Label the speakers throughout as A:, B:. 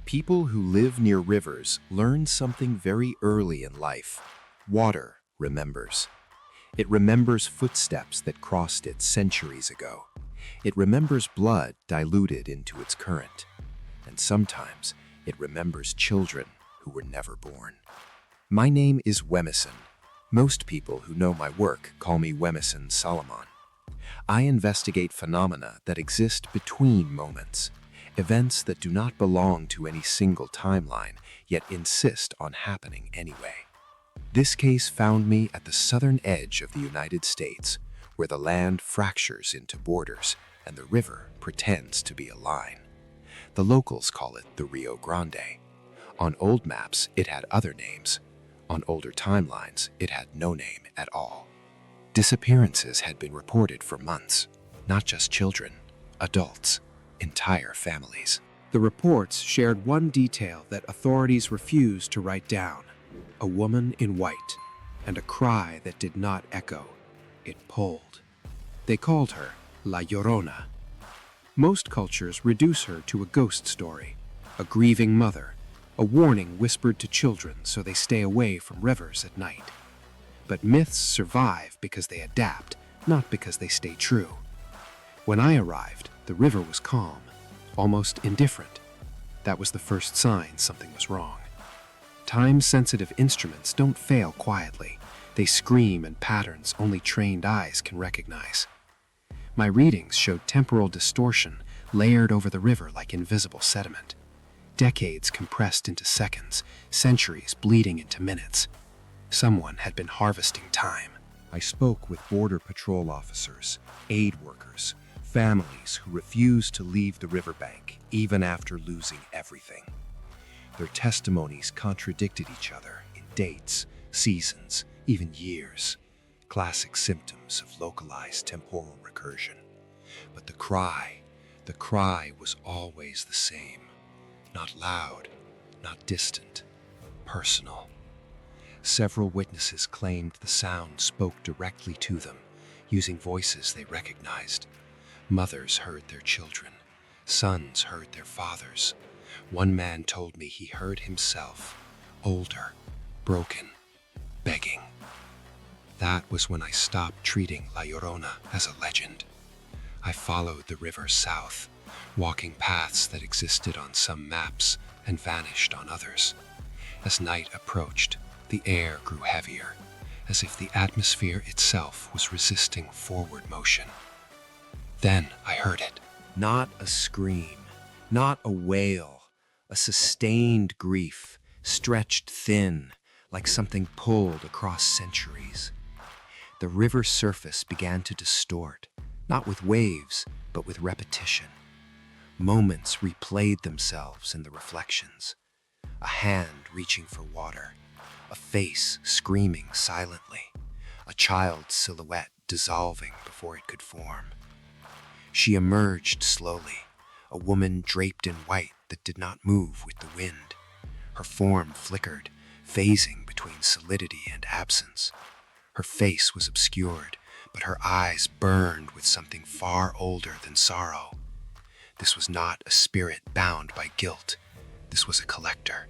A: People who live near rivers learn something very early in life. Water remembers. It remembers footsteps that crossed it centuries ago. It remembers blood diluted into its current. And sometimes it remembers children who were never born. My name is Wemison. Most people who know my work call me Wemison Salomon. I investigate phenomena that exist between moments, events that do not belong to any single timeline, yet insist on happening anyway. This case found me at the southern edge of the United States, where the land fractures into borders and the river pretends to be a line. The locals call it the Rio Grande. On old maps, it had other names. On older timelines, it had no name at all. Disappearances had been reported for months, not just children, adults, entire families.
B: The reports shared one detail that authorities refused to write down: a woman in white, and a cry that did not echo. It pulled. They called her La Llorona. Most cultures reduce her to a ghost story, a grieving mother, a warning whispered to children so they stay away from rivers at night. But myths survive because they adapt, not because they stay true. When I arrived, the river was calm, almost indifferent. That was the first sign something was wrong. Time-sensitive instruments don't fail quietly. They scream in patterns only trained eyes can recognize. My readings showed temporal distortion layered over the river like invisible sediment. Decades compressed into seconds, centuries bleeding into minutes. Someone had been harvesting time.
A: I spoke with Border Patrol officers, aid workers, families who refused to leave the riverbank even after losing everything. Their testimonies contradicted each other in dates, seasons, even years. Classic symptoms of localized temporal recursion. But the cry was always the same. Not loud, not distant, personal. Several witnesses claimed the sound spoke directly to them, using voices they recognized. Mothers heard their children. Sons heard their fathers. One man told me he heard himself, older, broken, begging. That was when I stopped treating La Llorona as a legend. I followed the river south, walking paths that existed on some maps and vanished on others. As night approached, the air grew heavier, as if the atmosphere itself was resisting forward motion. Then I heard it. Not a scream, not a wail, a sustained grief, stretched thin, like something pulled across centuries. The river's surface began to distort, not with waves, but with repetition. Moments replayed themselves in the reflections. A hand reaching for water, a face screaming silently, a child's silhouette dissolving before it could form. She emerged slowly, a woman draped in white that did not move with the wind. Her form flickered, phasing between solidity and absence. Her face was obscured, but her eyes burned with something far older than sorrow. This was not a spirit bound by guilt. This was a collector.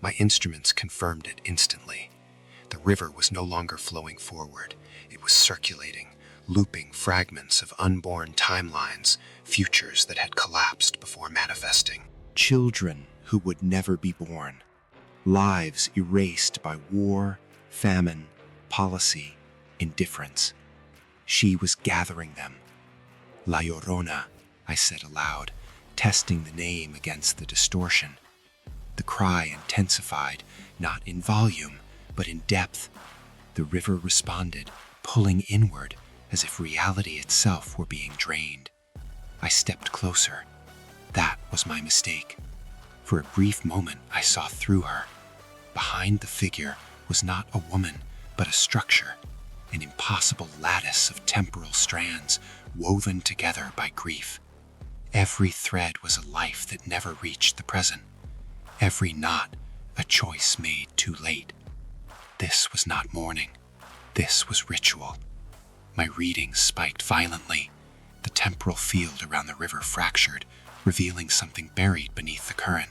A: My instruments confirmed it instantly. The river was no longer flowing forward. It was circulating, looping fragments of unborn timelines, futures that had collapsed before manifesting. Children who would never be born. Lives erased by war, famine, policy, indifference. She was gathering them. La Llorona, I said aloud, testing the name against the distortion. The cry intensified, not in volume, but in depth. The river responded, pulling inward, as if reality itself were being drained. I stepped closer. That was my mistake. For a brief moment, I saw through her. Behind the figure was not a woman, but a structure, an impossible lattice of temporal strands woven together by grief. Every thread was a life that never reached the present. Every knot, a choice made too late. This was not mourning. This was ritual. My readings spiked violently. The temporal field around the river fractured, revealing something buried beneath the current.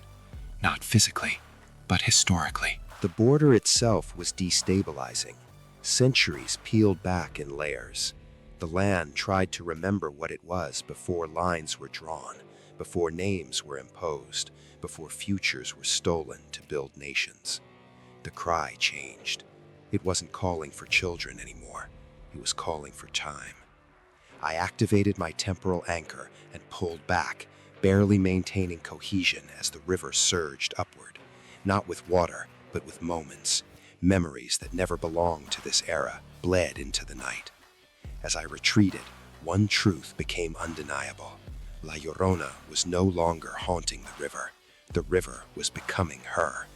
B: not physically, but historically.
A: The border itself was destabilizing. Centuries peeled back in layers. The land tried to remember what it was before lines were drawn, before names were imposed, before futures were stolen to build nations. The cry changed. It wasn't calling for children anymore. It was calling for time. I activated my temporal anchor and pulled back, barely maintaining cohesion as the river surged upward, not with water, but with moments. Memories that never belonged to this era bled into the night. As I retreated, one truth became undeniable. La Llorona was no longer haunting the river. The river was becoming her.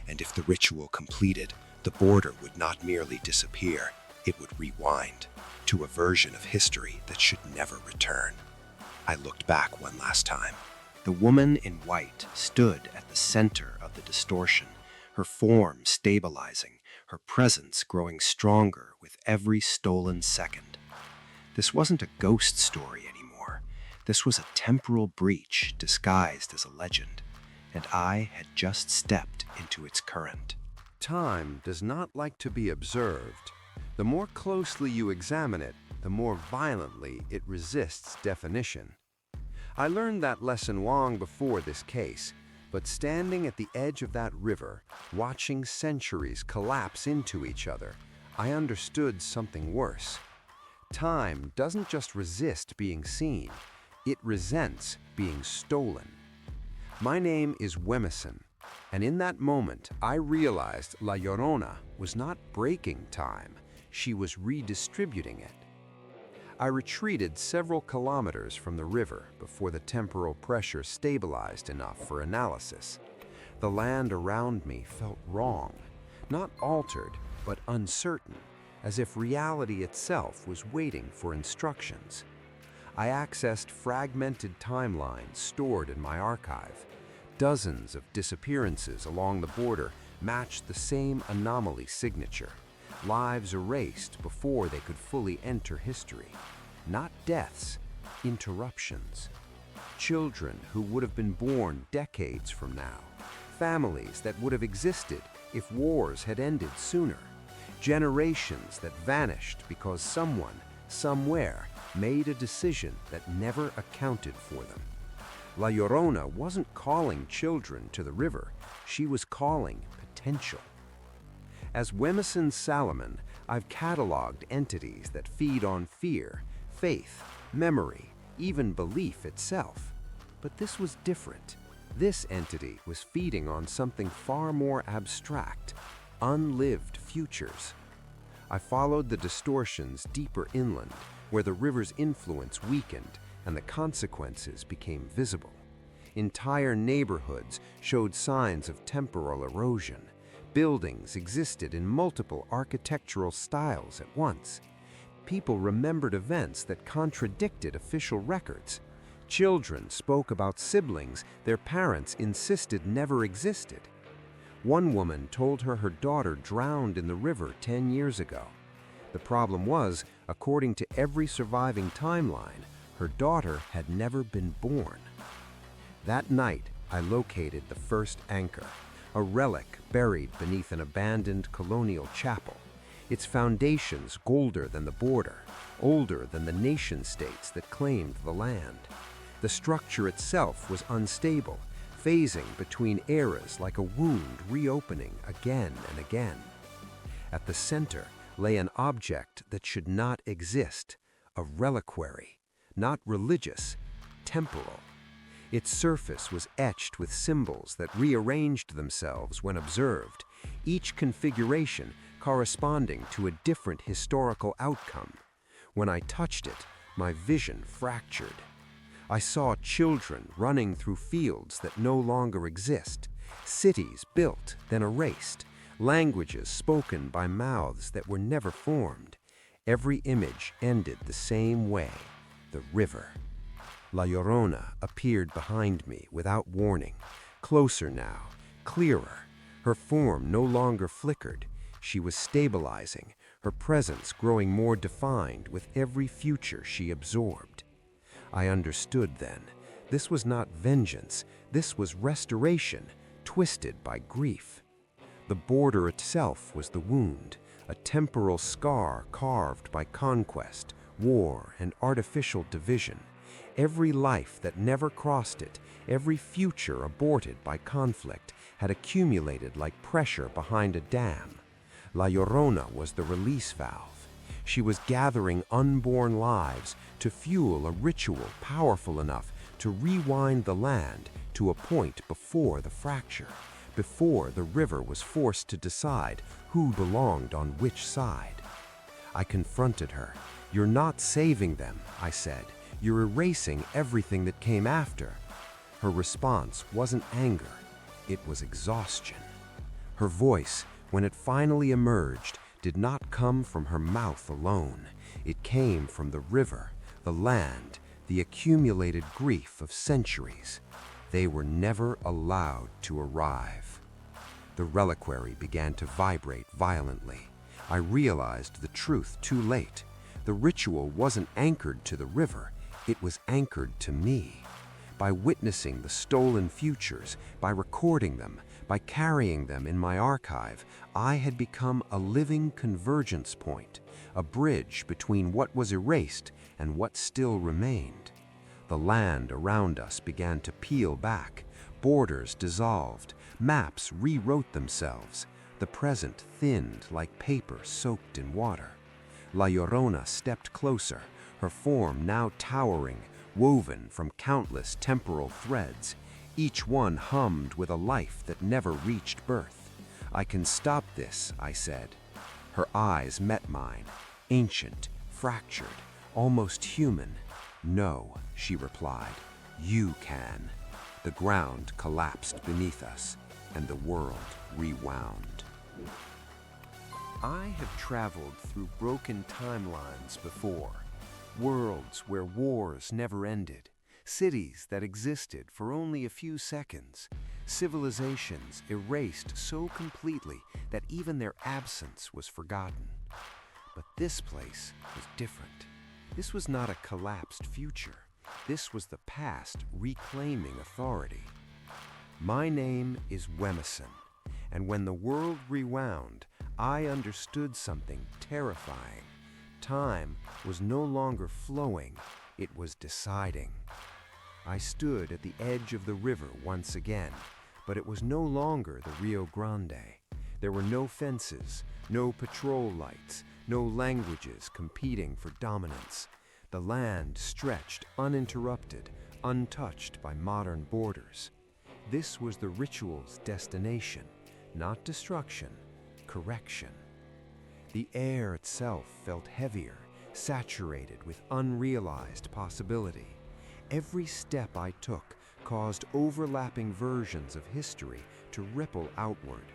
A: And if the ritual completed, the border would not merely disappear, it would rewind to a version of history that should never return. I looked back one last time. The woman in white stood at the center of the distortion, her form stabilizing, her presence growing stronger with every stolen second. This wasn't a ghost story anymore. This was a temporal breach disguised as a legend, and I had just stepped into its current.
C: Time does not like to be observed. The more closely you examine it, the more violently it resists definition. I learned that lesson long before this case, but standing at the edge of that river, watching centuries collapse into each other, I understood something worse. Time doesn't just resist being seen, it resents being stolen. My name is Wemison, and in that moment I realized La Llorona was not breaking time, she was redistributing it. I retreated several kilometers from the river before the temporal pressure stabilized enough for analysis. The land around me felt wrong, not altered, but uncertain, as if reality itself was waiting for instructions. I accessed fragmented timelines stored in my archive. Dozens of disappearances along the border matched the same anomaly signature. Lives erased before they could fully enter history. Not deaths, interruptions. Children who would have been born decades from now. Families that would have existed if wars had ended sooner. Generations that vanished because someone, somewhere, made a decision that never accounted for them. La Llorona wasn't calling children to the river, she was calling potential. As Wemison's Salomon, I've cataloged entities that feed on fear, faith, memory, even belief itself. But this was different. This entity was feeding on something far more abstract, unlived futures. I followed the distortions deeper inland, where the river's influence weakened and the consequences became visible. Entire neighborhoods showed signs of temporal erosion. Buildings existed in multiple architectural styles at once. People remembered events that contradicted official records. Children spoke about siblings their parents insisted never existed. One woman told her daughter drowned in the river 10 years ago. The problem was, according to every surviving timeline, her daughter had never been born. That night, I located the first anchor, a relic buried beneath an abandoned colonial chapel. Its foundations older than the border, older than the nation-states that claimed the land. The structure itself was unstable, phasing between eras like a wound reopening again and again. At the center lay an object that should not exist, a reliquary, not religious, temporal. Its surface was etched with symbols that rearranged themselves when observed, each configuration corresponding to a different historical outcome. When I touched it, my vision fractured. I saw children running through fields that no longer exist, cities built then erased, languages spoken by mouths that were never formed. Every image ended the same way, the river. La Llorona appeared behind me without warning, closer now, clearer. Her form no longer flickered. She was stabilizing, her presence growing more defined with every future she absorbed. I understood then. This was not vengeance, this was restoration, twisted by grief. The border itself was the wound, a temporal scar carved by conquest, war, and artificial division. Every life that never crossed it, every future aborted by conflict, had accumulated like pressure behind a dam. La Llorona was the release valve. She was gathering unborn lives to fuel a ritual powerful enough to rewind the land to a point before the fracture, before the river was forced to decide who belonged on which side. I confronted her. "You're not saving them," I said. "You're erasing everything that came after." Her response wasn't anger, it was exhaustion. Her voice, when it finally emerged, did not come from her mouth alone. It came from the river, the land, the accumulated grief of centuries. They were never allowed to arrive. The reliquary began to vibrate violently. I realized the truth too late. The ritual wasn't anchored to the river, it was anchored to me. By witnessing the stolen futures, by recording them, by carrying them in my archive, I had become a living convergence point, a bridge between what was erased and what still remained. The land around us began to peel back, borders dissolved, maps rewrote themselves, the present thinned like paper soaked in water. La Llorona stepped closer, her form now towering, woven from countless temporal threads. Each one hummed with a life that never reached birth. "I can stop this," I said. Her eyes met mine, ancient, fractured, almost human. "No," she replied, "you can." The ground collapsed beneath us, and the world rewound. I have traveled through broken timelines before. Worlds where wars never ended. Cities that existed for only a few seconds. Civilizations erased so completely that even their absence was forgotten. But this place was different. This was not a collapsed future. This was the past reclaiming authority. My name is Wemison, and when the world rewound, I understood something terrifying. Time was no longer flowing, it was deciding. I stood at the edge of the river once again, but it was no longer the Rio Grande. There were no fences, no patrol lights, no languages competing for dominance. The land stretched uninterrupted, untouched by modern borders. This was the ritual's destination, not destruction, correction. The air itself felt heavier, saturated with unrealized possibility. Every step I took caused overlapping versions of history to ripple outward.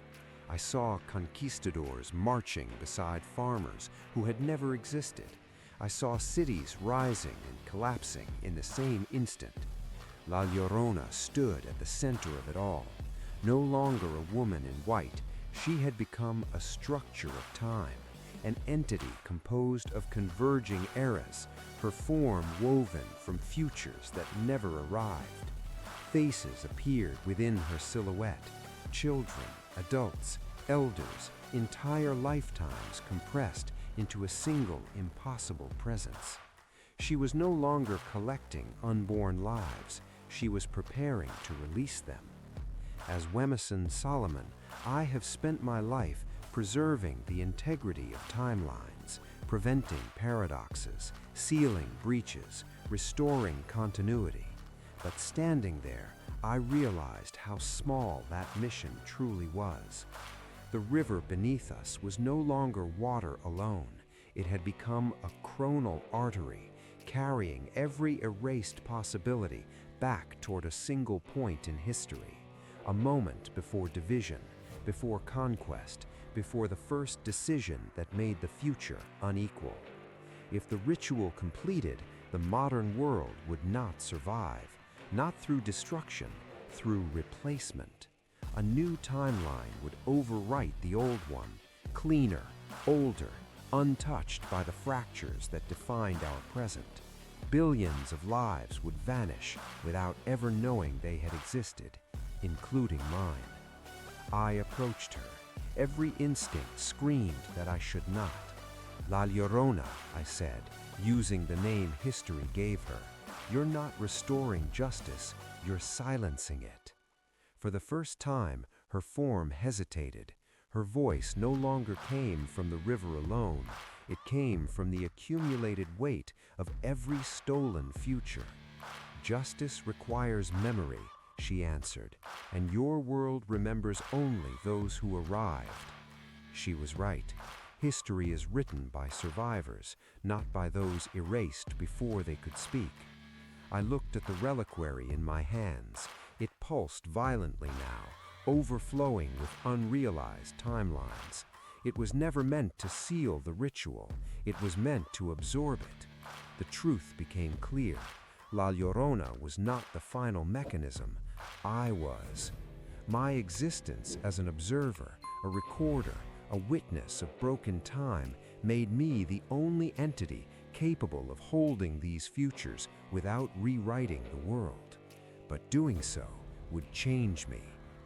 C: I saw conquistadors marching beside farmers who had never existed. I saw cities rising and collapsing in the same instant. La Llorona stood at the center of it all. No longer a woman in white, she had become a structure of time, an entity composed of converging eras, her form woven from futures that never arrived. Faces appeared within her silhouette, children, adults, elders, entire lifetimes compressed into a single impossible presence. She was no longer collecting unborn lives, she was preparing to release them. As Wemison Salomon, I have spent my life preserving the integrity of timelines, preventing paradoxes, sealing breaches, restoring continuity. But standing there, I realized how small that mission truly was. The river beneath us was no longer water alone. It had become a chronal artery, carrying every erased possibility back toward a single point in history, a moment before division, before conquest, before the first decision that made the future unequal. If the ritual completed, the modern world would not survive, not through destruction, through replacement. A new timeline would overwrite the old one, cleaner, older, untouched by the fractures that defined our present. Billions of lives would vanish without ever knowing they had existed, including mine. I approached her. Every instinct screamed that I should not. La Llorona, I said, using the name history gave her. You're not restoring justice, you're silencing it. For the first time, her form hesitated. Her voice no longer came from the river alone. It came from the accumulated weight of every stolen future. Justice requires memory, she answered, and your world remembers only those who arrived. She was right. History is written by survivors, not by those erased before they could speak. I looked at the reliquary in my hands. It pulsed violently now, overflowing with unrealized timelines. It was never meant to seal the ritual. It was meant to absorb it. The truth became clear. La Llorona was not the final mechanism. I was. My existence as an observer, a recorder, a witness of broken time, made me the only entity capable of holding these futures without rewriting the world. But doing so would change me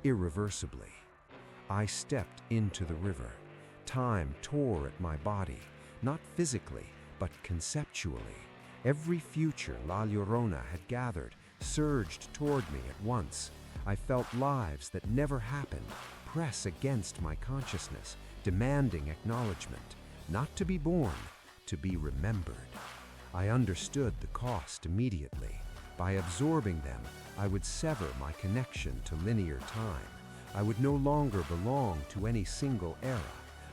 C: irreversibly. I stepped into the river. Time tore at my body, not physically, but conceptually. Every future La Llorona had gathered surged toward me at once. I felt lives that never happened press against my consciousness, demanding acknowledgement, not to be born, to be remembered. I understood the cost immediately. By absorbing them, I would sever my connection to linear time. I would no longer belong to any single era.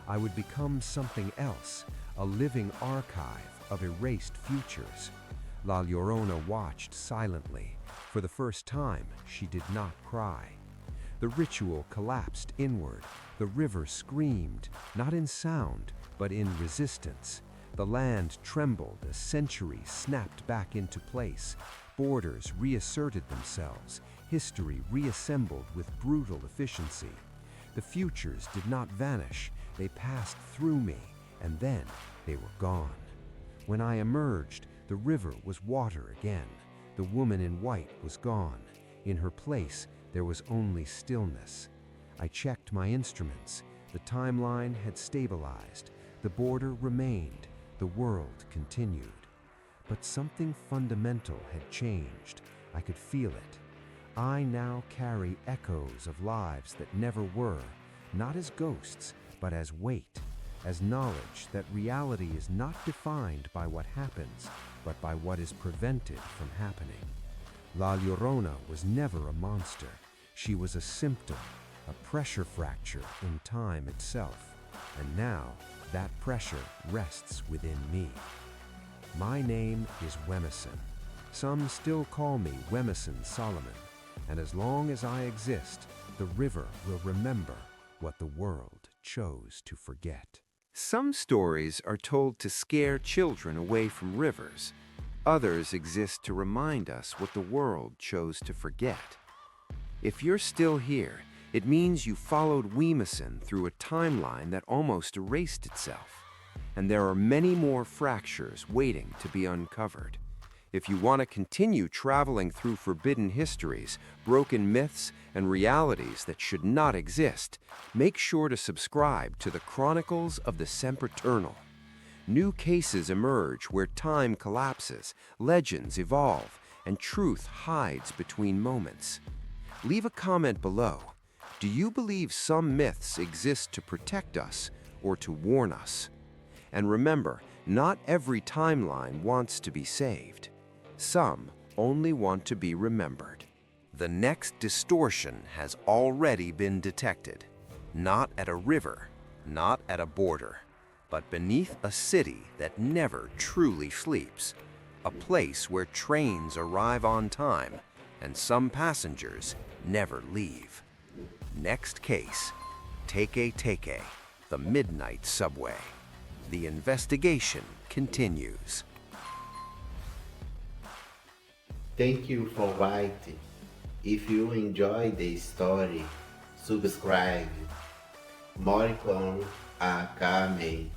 C: I would become something else, a living archive of erased futures. La Llorona watched silently. For the first time, she did not cry. The ritual collapsed inward. The river screamed, not in sound, but in resistance. The land trembled as centuries snapped back into place. Borders reasserted themselves. History reassembled with brutal efficiency. The futures did not vanish. They passed through me, and then they were gone. When I emerged, the river was water again. The woman in white was gone. In her place, there was only stillness. I checked my instruments. The timeline had stabilized. The border remained. The world continued. But something fundamental had changed. I could feel it. I now carry echoes of lives that never were, not as ghosts, but as weight, as knowledge that reality is not defined by what happens, but by what is prevented from happening. La Llorona was never a monster. She was a symptom, a pressure fracture in time itself. And now, that pressure rests within me. My name is Wemison. Some still call me Wemison Salomon. And as long as I exist, the river will remember what the world chose to forget. Some stories are told to scare children away from rivers. Others exist to remind us what the world chose to forget. If you're still here, it means you followed Wemison through a timeline that almost erased itself. And there are many more fractures waiting to be uncovered. If you want to continue traveling through forbidden histories, broken myths, and realities that should not exist, make sure to subscribe to the Chronicles of the Sempiternal. New cases emerge where time collapses, legends evolve, and truth hides between moments. Leave a comment below. Do you believe some myths exist to protect us or to warn us? And remember, not every timeline wants to be saved. Some only want to be remembered. The next distortion has already been detected. Not at a river, not at a border, but beneath a city that never truly sleeps. A place where trains arrive on time and some passengers never leave. Next case, Teke, the midnight subway. The investigation continues.
D: Thank you for watching. If you enjoyed the story, subscribe. More com a Kamei.